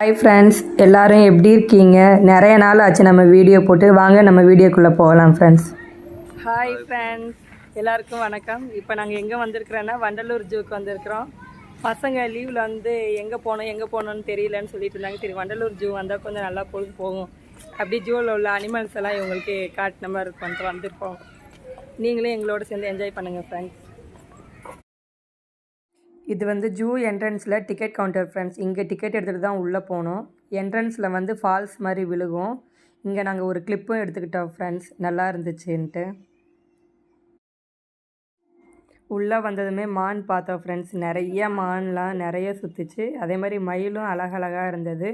Hi friends, எல்லோரும் எப்படி இருக்கீங்க? நிறைய நாள் ஆச்சு நம்ம வீடியோ போட்டு. வாங்க நம்ம வீடியோக்குள்ளே போகலாம் ஃப்ரெண்ட்ஸ். ஹாய் ஃப்ரெண்ட்ஸ், எல்லாருக்கும் வணக்கம். இப்போ நாங்கள் எங்கே வந்திருக்கிறோன்னா வண்டலூர் ஜூக்கு வந்திருக்கிறோம். பசங்க லீவில் வந்து எங்கே போகணுன்னு தெரியலன்னு சொல்லிட்டு இருந்தாங்க. சரி, வண்டலூர் ஜூ வந்தால் கொஞ்சம் நல்லா பொழுது போகும், அப்படி ஜூவில் உள்ள அனிமல்ஸ் எல்லாம் இவங்களுக்கு காட்டின மாதிரி பண்ணிட்டு வந்திருக்கோம். நீங்களும் எங்களோட சேர்ந்து என்ஜாய் பண்ணுங்கள் ஃப்ரெண்ட்ஸ். இது வந்து ஜூ என்ட்ரன்ஸில் டிக்கெட் கவுண்டர் ஃப்ரெண்ட்ஸ். இங்கே டிக்கெட் எடுத்துகிட்டு தான் உள்ளே போகணும். என்ட்ரன்ஸில் வந்து ஃபால்ஸ் மாதிரி விழுகும். இங்கே நாங்கள் ஒரு கிளிப்பும் எடுத்துக்கிட்டோம் ஃப்ரெண்ட்ஸ், நல்லா இருந்துச்சுன்ட்டு. உள்ளே வந்ததுமே மான் பார்த்தோம் ஃப்ரெண்ட்ஸ். நிறைய மான்லாம் நிறைய சுற்றுச்சு. அதே மாதிரி மயிலும் அழகழகாக இருந்தது.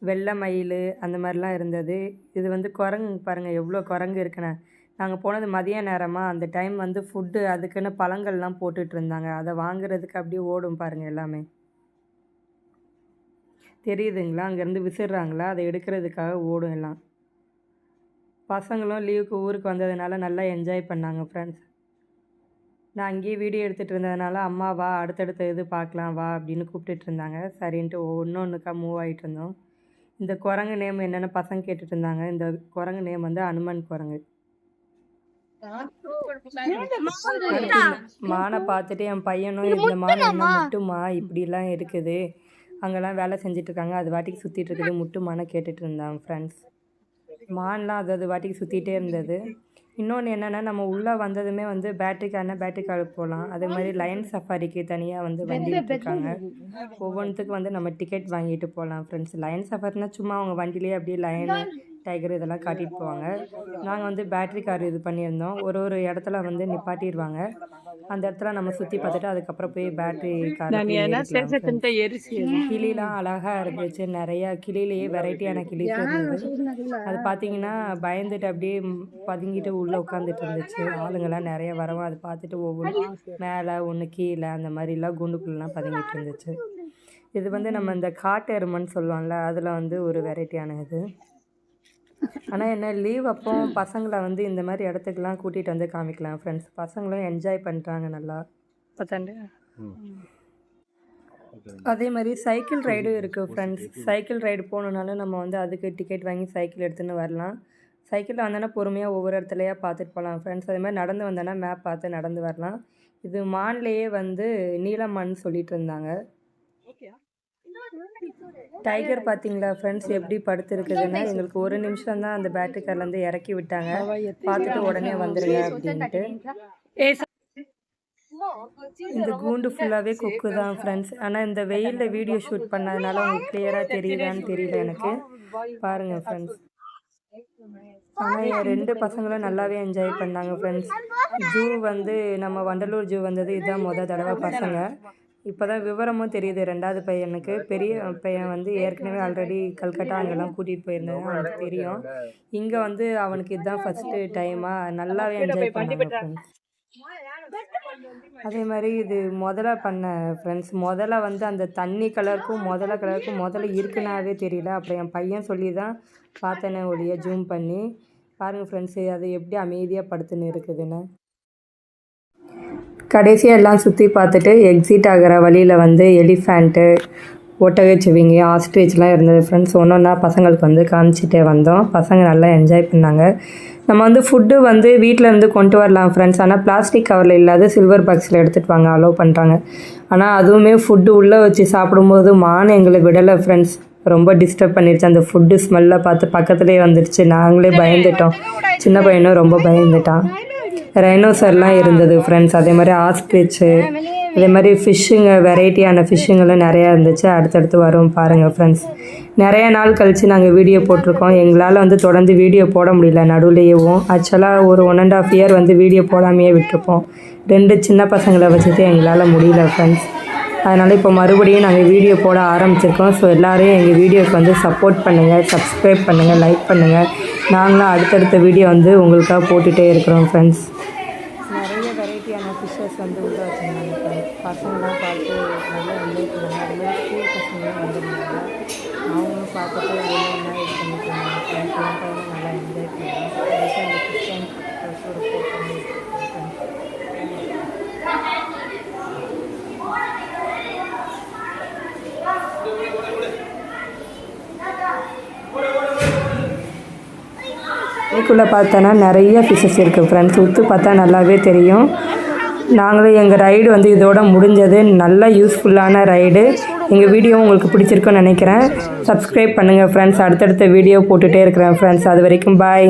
வெள்ளை மயில் அந்த மாதிரிலாம் இருந்தது. இது வந்து குரங்கு பாருங்கள், எவ்வளோ குரங்கு இருக்குன்னு. நாங்கள் போனது மதிய நேரமாக, அந்த டைம் வந்து ஃபுட்டு அதுக்குன்னு பழங்கள்லாம் போட்டுட்டு இருந்தாங்க. அதை வாங்குறதுக்கு அப்படியே ஓடும் பாருங்கள் எல்லாமே. தெரியுதுங்களா? அங்கேருந்து விசிறாங்களா, அதை எடுக்கிறதுக்காக ஓடும் எல்லாம். பசங்களும் லீவுக்கு ஊருக்கு வந்ததுனால நல்லா என்ஜாய் பண்ணாங்க ஃப்ரெண்ட்ஸ். நான் அங்கேயே வீடியோ எடுத்துகிட்டு இருந்ததுனால அம்மா வா அடுத்தடுத்த இது பார்க்கலாம் வா அப்படின்னு கூப்பிட்டுட்டு இருந்தாங்க. சரின்ட்டு ஒன்றொன்றுக்கா மூவ் ஆகிட்டு இருந்தோம். இந்த குரங்கு நேம் என்னென்னு பசங்க கேட்டுட்டு இருந்தாங்க. இந்த குரங்கு நேம் வந்து அனுமன் குரங்கு. மானை பார்த்துட்டு என் பையனும் இந்த மான் என்ன முட்டுமா இப்படிலாம் இருக்குது, அங்கெல்லாம் வேலை செஞ்சிட்ருக்காங்க, அது வாட்டிக்கு சுற்றிட்டு இருக்குது, முட்டுமானை கேட்டுட்டு இருந்தான் ஃப்ரெண்ட்ஸ். மான்லாம் அது வாட்டிக்கு சுற்றிட்டே இருந்தது. இன்னொன்று என்னென்னா, நம்ம உள்ளே வந்ததுமே வந்து பேட்டரி காருக்கு போகலாம். அதே மாதிரி லைன் சஃபாரிக்கு தனியாக வந்து வண்டி விட்டுருக்காங்க. ஒவ்வொன்றுத்துக்கு வந்து நம்ம டிக்கெட் வாங்கிட்டு போகலாம் ஃப்ரெண்ட்ஸ். லைன் சஃபாரினா சும்மா அவங்க வண்டியிலே அப்படியே லைனு டைகர் இதெல்லாம் காட்டிட்டு போவாங்க. நாங்கள் வந்து பேட்ரி கார் இது பண்ணியிருந்தோம். ஒரு இடத்துல வந்து நிப்பாட்டிடுவாங்க. அந்த இடத்துல நம்ம சுற்றி பார்த்துட்டு அதுக்கப்புறம் போய் பேட்ரி கார். கிளிலாம் அழகாக இருந்துச்சு. நிறையா கிளிலேயே வெரைட்டியான கிளி இருந்தது. அது பார்த்தீங்கன்னா பயந்துட்டு அப்படியே பதுங்கிட்டு உள்ளே உட்காந்துட்டு இருந்துச்சு. ஆளுங்கள்லாம் நிறைய வரவும் அதை பார்த்துட்டு ஒவ்வொன்று மேலே ஒன்று கீழே அந்த மாதிரிலாம் குண்டுக்குள்ளெலாம் பதுங்கிட்டு இருந்துச்சு. இது வந்து நம்ம இந்த காட்டு எருமைன்னு சொல்லுவோம்ல, அதில் வந்து ஒரு வெரைட்டியான இது. ஆனால் என்ன லீவ் அப்போ பசங்களை வந்து இந்த மாதிரி இடத்துக்குலாம் கூட்டிகிட்டு வந்து காமிக்கலாம் ஃப்ரெண்ட்ஸ். பசங்களும் என்ஜாய் பண்ணுறாங்க நல்லா. அதே மாதிரி சைக்கிள் ரைடும் இருக்குது ஃப்ரெண்ட்ஸ். சைக்கிள் ரைடு போகணுன்னாலும் நம்ம வந்து அதுக்கு டிக்கெட் வாங்கி சைக்கிள் எடுத்துன்னு வரலாம். சைக்கிளில் வந்தோன்னா பொறுமையாக ஒவ்வொரு இடத்துலையா பார்த்துட்டு போகலாம் ஃப்ரெண்ட்ஸ். அதே மாதிரி நடந்து வந்தோன்னா மேப் பார்த்து நடந்து வரலாம். இது மான்லேயே வந்து நீலமான்னு சொல்லிட்டு இருந்தாங்க. டைகர் பார்த்தீங்களா ஃப்ரெண்ட்ஸ் எப்படி படுத்துருக்குதுன்னா, எங்களுக்கு ஒரு நிமிஷம் தான் அந்த பேட்டரி கார்லேருந்து இறக்கி விட்டாங்க. பார்த்துட்டு உடனே வந்துடுங்க அப்படின்ட்டு. இந்த கூண்டு ஃபுல்லாகவே கொக்கு தான் ஃப்ரெண்ட்ஸ். ஆனால் இந்த வெயிலில் வீடியோ ஷூட் பண்ணதுனால உங்களுக்கு கிளியராக தெரியுதான்னு தெரியல எனக்கு. பாருங்கள் ஃப்ரெண்ட்ஸ். ஆனால் என் 2 பசங்களும் நல்லாவே என்ஜாய் பண்ணாங்க ஃப்ரெண்ட்ஸ். ஜூ வந்து நம்ம வண்டலூர் ஜூ வந்தது இதுதான் தடவை பசங்க. இப்போ தான் விவரமும் தெரியுது 2வது பையனுக்கு. பெரிய பையன் வந்து ஏற்கனவே ஆல்ரெடி கல்கட்டா அங்கெல்லாம் கூட்டிகிட்டு போயிருந்தேன், அவனுக்கு தெரியும். இங்கே வந்து அவனுக்கு இதுதான் ஃபஸ்ட்டு டைமாக நல்லாவே என்ஜாய் பண்ணாங்க ஃப்ரெண்ட்ஸ். அதே மாதிரி இது முதல்ல பண்ண ஃப்ரெண்ட்ஸ். முதல்ல வந்து அந்த தண்ணி கலருக்கும் முதல்ல இருக்குன்னாவே தெரியல. அப்புறம் என் பையன் சொல்லி தான் பார்த்தேனே ஒளிய ஜூம் பண்ணி. பாருங்கள் ஃப்ரெண்ட்ஸு, அது எப்படி அமைதியாக படுத்துன்னு இருக்குதுன்னு. கடைசியாக எல்லாம் சுற்றி பார்த்துட்டு எக்ஸிட் ஆகிற வழியில் வந்து எலிஃபேண்ட்டு, ஒட்டகச்சிவிங்கி, ஆஸ்ட்ரிச்லாம் இருந்தது ஃப்ரெண்ட்ஸ். ஒன்றா பசங்களுக்கு வந்து காமிச்சிட்டே வந்தோம். பசங்க நல்லா என்ஜாய் பண்ணாங்க. நம்ம வந்து ஃபுட்டு வந்து வீட்டிலேருந்து கொண்டு வரலாம் ஃப்ரெண்ட்ஸ். ஆனால் பிளாஸ்டிக் கவரில் இல்லாத சில்வர் பாக்ஸில் எடுத்துகிட்டு வாங்க அலோவ் பண்ணுறாங்க. ஆனால் அதுவுமே ஃபுட்டு உள்ளே வச்சு சாப்பிடும்போது மான் எங்களை விடலை ஃப்ரெண்ட்ஸ். ரொம்ப டிஸ்டர்ப் பண்ணிடுச்சு. அந்த ஃபுட்டு ஸ்மெல்லை பார்த்து பக்கத்துலேயே வந்துடுச்சு. நாங்களே பயந்துட்டோம். சின்ன பையனும் ரொம்ப பயந்துட்டான். ரைனோசர்லாம் இருந்தது ஃப்ரெண்ட்ஸ். அதே மாதிரி ஆஸ்ட்ரிச்சு, அதே மாதிரி ஃபிஷ்ஷுங்க, வெரைட்டியான ஃபிஷ்ஷுங்களும் நிறையா இருந்துச்சு. அடுத்தடுத்து வரும் பாருங்கள் ஃப்ரெண்ட்ஸ். நிறைய நாள் கழித்து நாங்கள் வீடியோ போட்டிருக்கோம். எங்களால் வந்து தொடர்ந்து வீடியோ போட முடியல நடுவுலேயேவும். ஆக்சுவலாக ஒரு 1.5 இயர் வந்து வீடியோ போடாமையே விட்டுருப்போம். 2 சின்ன பசங்களை வச்சுட்டு எங்களால் முடியல ஃப்ரெண்ட்ஸ். அதனால் இப்போ மறுபடியும் நாங்கள் வீடியோ போட ஆரம்பிச்சிருக்கோம். ஸோ எல்லோரும் எங்கள் வீடியோக்கு வந்து சப்போர்ட் பண்ணுங்கள், சப்ஸ்கிரைப் பண்ணுங்கள், லைக் பண்ணுங்கள். நாங்களும் அடுத்தடுத்த வீடியோ வந்து உங்களுக்காக போட்டுகிட்டே இருக்கிறோம் ஃப்ரெண்ட்ஸ். நிறைய வெரைட்டியான ஃபிஷ்ஷஸ் வந்து உள்ள வச்சுருந்தாங்க ஃப்ரெண்ட்ஸ். பசங்களாம் பார்த்து நல்லா என்ஜாய் பண்ணாங்க. அது மாதிரி ஸ்கூல் பசங்களும் வந்துருந்தாங்க. அவங்களும் பார்த்துட்டு ஒன்று ஒன்றா இது பண்ணிட்டு இருந்தாங்க ஃப்ரெண்ட்ஸ். என் பையனும் நல்லா என்ஜாய் பண்ணாங்க. கடைசியாக அந்த கிறிஸ்டியன் ஒரு ஃபோட்டோ ஃப்ரெண்ட்ஸ். இதுக்குள்ளே பார்த்தோன்னா நிறைய ஃபிஷஸ் இருக்குது ஃப்ரெண்ட்ஸ். உத்து பார்த்தா நல்லாவே தெரியும். நாங்களும் எங்கள் ரைடு வந்து இதோட முடிஞ்சது. நல்ல யூஸ்ஃபுல்லான ரைடு. எங்கள் வீடியோ உங்களுக்கு பிடிச்சிருக்குன்னு நினைக்கிறேன். சப்ஸ்கிரைப் பண்ணுங்கள் ஃப்ரெண்ட்ஸ். அடுத்தடுத்த வீடியோ போட்டுகிட்டே இருக்கிறேன் ஃப்ரெண்ட்ஸ். அது வரைக்கும் பாய்.